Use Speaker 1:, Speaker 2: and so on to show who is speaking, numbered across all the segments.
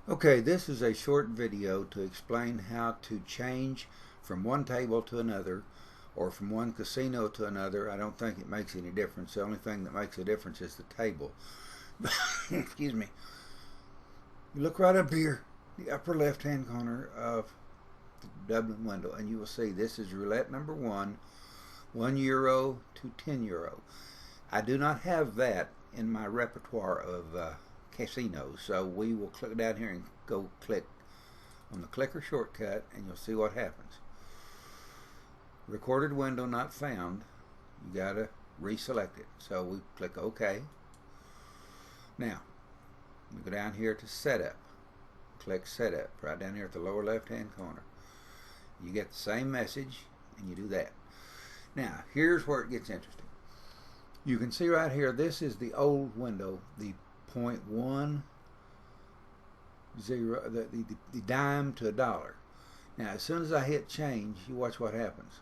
Speaker 1: Okay, this is a short video to explain how to change from one table to another or from one casino to another. I don't think it makes any difference. The only thing that makes a difference is the table. Excuse me. You look right up here, the upper left hand corner of the Dublin window, and you will see this is roulette number one, €1 to €10. I do not have that in my repertoire of casinos, so we will click down here and go click on the clicker shortcut, and you'll see what happens. Recorded window not found. You gotta reselect it. So we click OK. Now we go down here to Setup. Click Setup right down here at the lower left hand corner. You get the same message, and you do that. Now here's where it gets interesting. You can see right here, this is the old window, the 0.10, the dime to a dollar. Now as soon as I hit change, you watch what happens.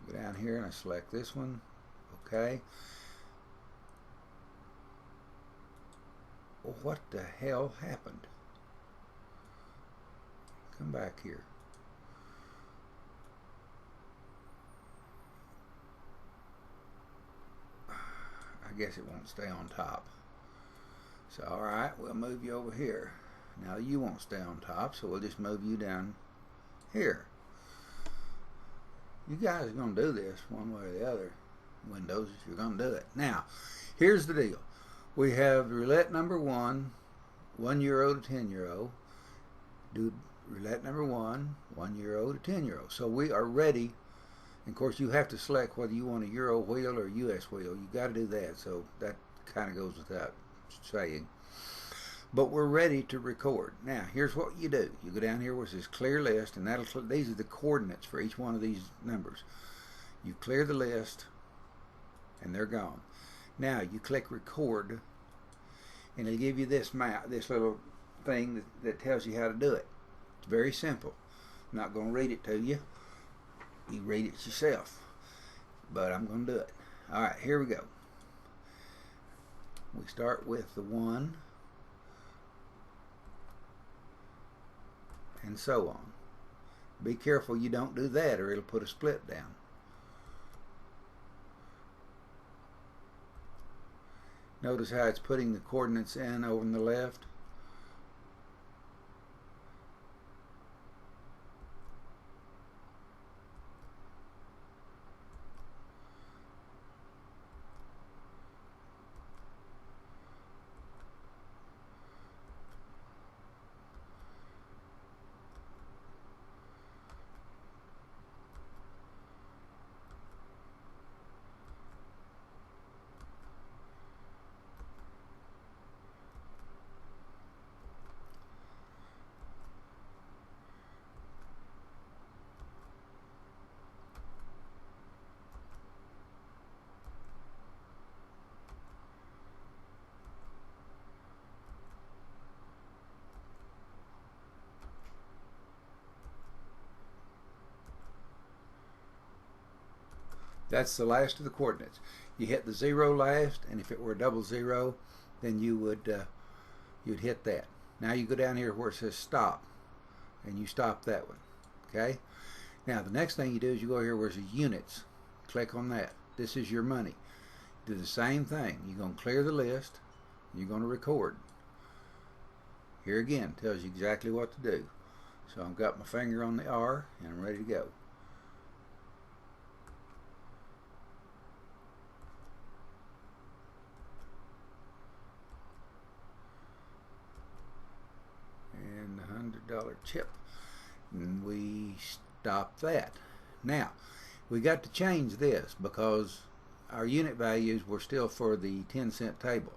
Speaker 1: Go down here and I select this one. Okay. Well, what the hell happened? Come back here. I guess it won't stay on top. So alright, we'll move you over here. Now you won't stay on top, so we'll just move you down here. You guys are going to do this one way or the other. Windows, you're going to do it. Now, here's the deal. We have roulette number one, €1 to €10. Do roulette number one, €1 to €10. So we are ready. And of course, you have to select whether you want a Euro wheel or a US wheel. You got to do that. So that kind of goes without saying. But we're ready to record. Now, here's what you do. You go down here where it says clear list, and these are the coordinates for each one of these numbers. You clear the list, and they're gone. Now, you click record, and it'll give you this map, this little thing that tells you how to do it. It's very simple. I'm not going to read it to you. You read it yourself. But I'm going to do it. Alright, here we go. We start with the 1, and so on. Be careful you don't do that, or it'll put a split down. Notice how it's putting the coordinates in over on the left. That's the last of the coordinates. You hit the 0 last, and if it were a double 0, then you would you'd hit that. Now you go down here where it says stop, and you stop that one. Okay. Now the next thing you do is you go here where it says units. Click on that. This is your money. Do the same thing. You're going to clear the list. You're going to record. Here again tells you exactly what to do. So I've got my finger on the R, and I'm ready to go. $100 chip, and we stop that. Now we got to change this because our unit values were still for the 10-cent table.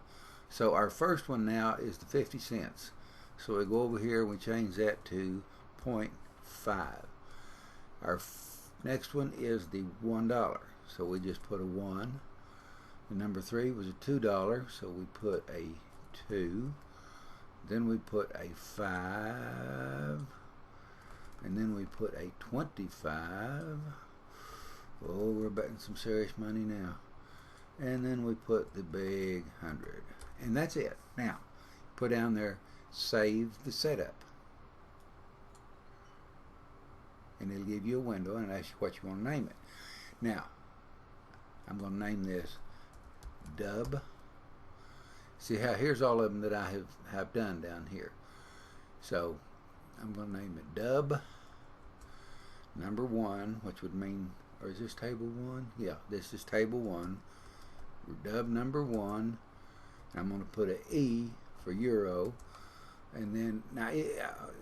Speaker 1: So our first one now is the 50 cents. So we go over here and we change that to 0.5. Our next one is the $1. So we just put a 1. The number 3 was a $2, so we put a 2. Then we put a 5, and then we put a 25. Oh, we're betting some serious money now. And then we put the big 100, and that's it. Now, put down there save the setup. And it'll give you a window and ask you what you want to name it. Now, I'm going to name this Dub. See how here's all of them that I have done down here. So I'm going to name it Dub number 1, which would mean, or is this table 1? Yeah, this is table 1. Dub number 1. I'm going to put an E for Euro, and then now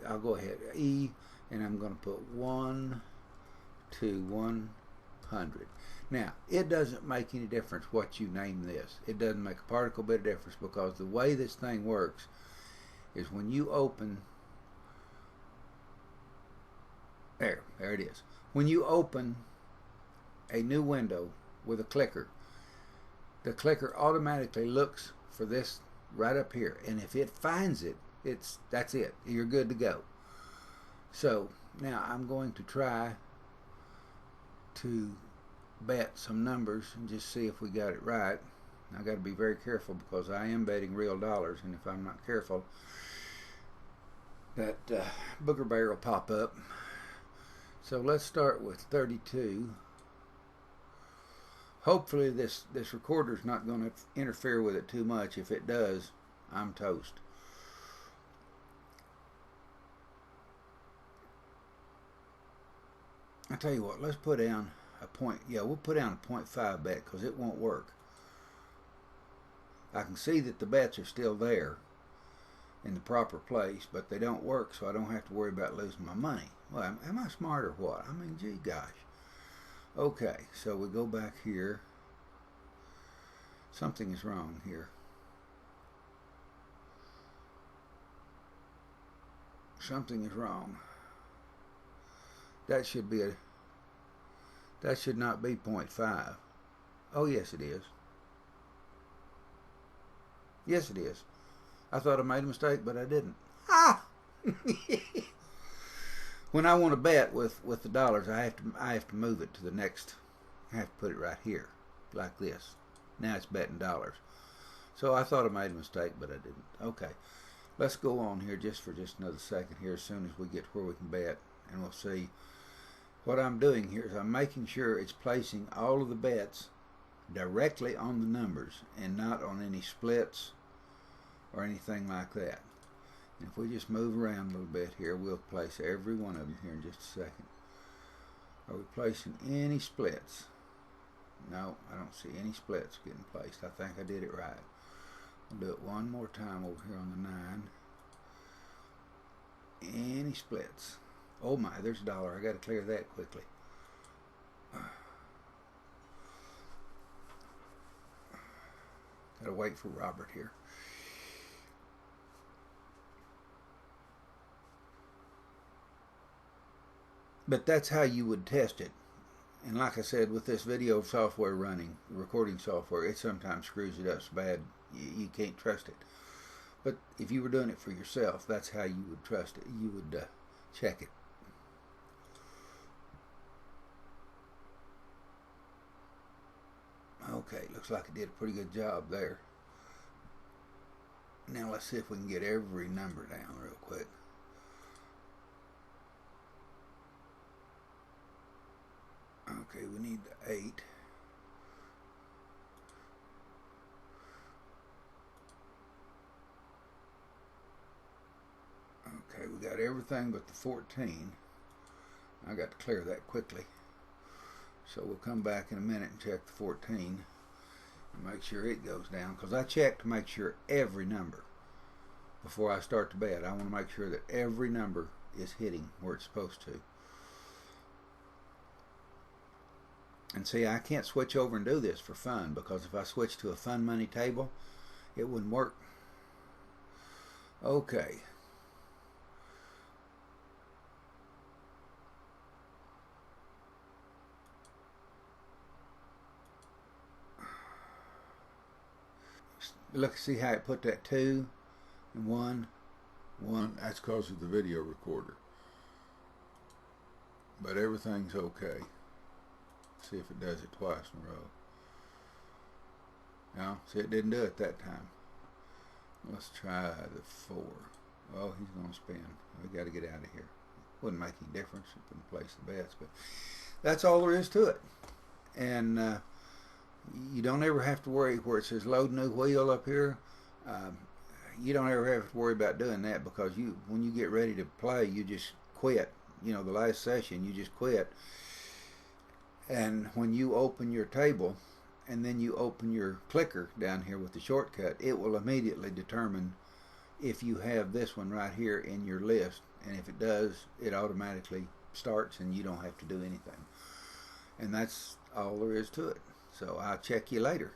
Speaker 1: I'll go ahead E, and I'm going to put 1 to 100. Now, it doesn't make any difference what you name this. It doesn't make a particle bit of difference, because the way this thing works is when you open, there it is. When you open a new window with a clicker, the clicker automatically looks for this right up here, and if it finds it, that's it. You're good to go. So now I'm going to try to bet some numbers and just see if we got it right. I got to be very careful, because I am betting real dollars, and if I'm not careful, that booger bear will pop up. So let's start with 32. Hopefully this recorder's not going to interfere with it too much. If it does, I'm toast. I tell you what, let's put down a point. Yeah, we'll put down a 0.5 bet, because it won't work. I can see that the bets are still there in the proper place, but they don't work, so I don't have to worry about losing my money. Well, am I smart or what? I mean, gee gosh. Okay, so we go back here. Something is wrong here. Something is wrong. That should not be 0.5. Oh, yes it is. Yes it is. I thought I made a mistake, but I didn't. Ah! When I want to bet with the dollars, I have to move it to the next. I have to put it right here, like this. Now it's betting dollars. So I thought I made a mistake, but I didn't. Okay, let's go on here for just another second here. As soon as we get where we can bet, and we'll see. What I'm doing here is I'm making sure it's placing all of the bets directly on the numbers and not on any splits or anything like that. And if we just move around a little bit here, we'll place every one of them here in just a second. Are we placing any splits? No, I don't see any splits getting placed. I think I did it right. I'll do it one more time over here on the 9. Any splits? Oh my, there's a dollar. I got to clear that quickly. Got to wait for Robert here. But that's how you would test it. And like I said, with this video software running, recording software, it sometimes screws it up so bad you can't trust it. But if you were doing it for yourself, that's how you would trust it. You would check it. Okay, looks like it did a pretty good job there. Now let's see if we can get every number down real quick. Okay, we need the 8. Okay, we got everything but the 14. I got to clear that quickly. So we'll come back in a minute and check the 14 and make sure it goes down, because I check to make sure every number before I start to bet. I want to make sure that every number is hitting where it's supposed to. And see, I can't switch over and do this for fun, because if I switch to a fun money table, it wouldn't work. Okay. Look, see how it put that 2 and 1, 1. That's because of the video recorder. But everything's okay. See if it does it twice in a row. No, see, it didn't do it that time. Let's try the 4. Oh, he's going to spin. We got to get out of here. Wouldn't make any difference if we place the bets, but that's all there is to it. And you don't ever have to worry where it says load new wheel up here. You don't ever have to worry about doing that, because when you get ready to play, you just quit. You know, the last session, you just quit. And when you open your table and then you open your clicker down here with the shortcut, it will immediately determine if you have this one right here in your list. And if it does, it automatically starts and you don't have to do anything. And that's all there is to it. So I'll check you later.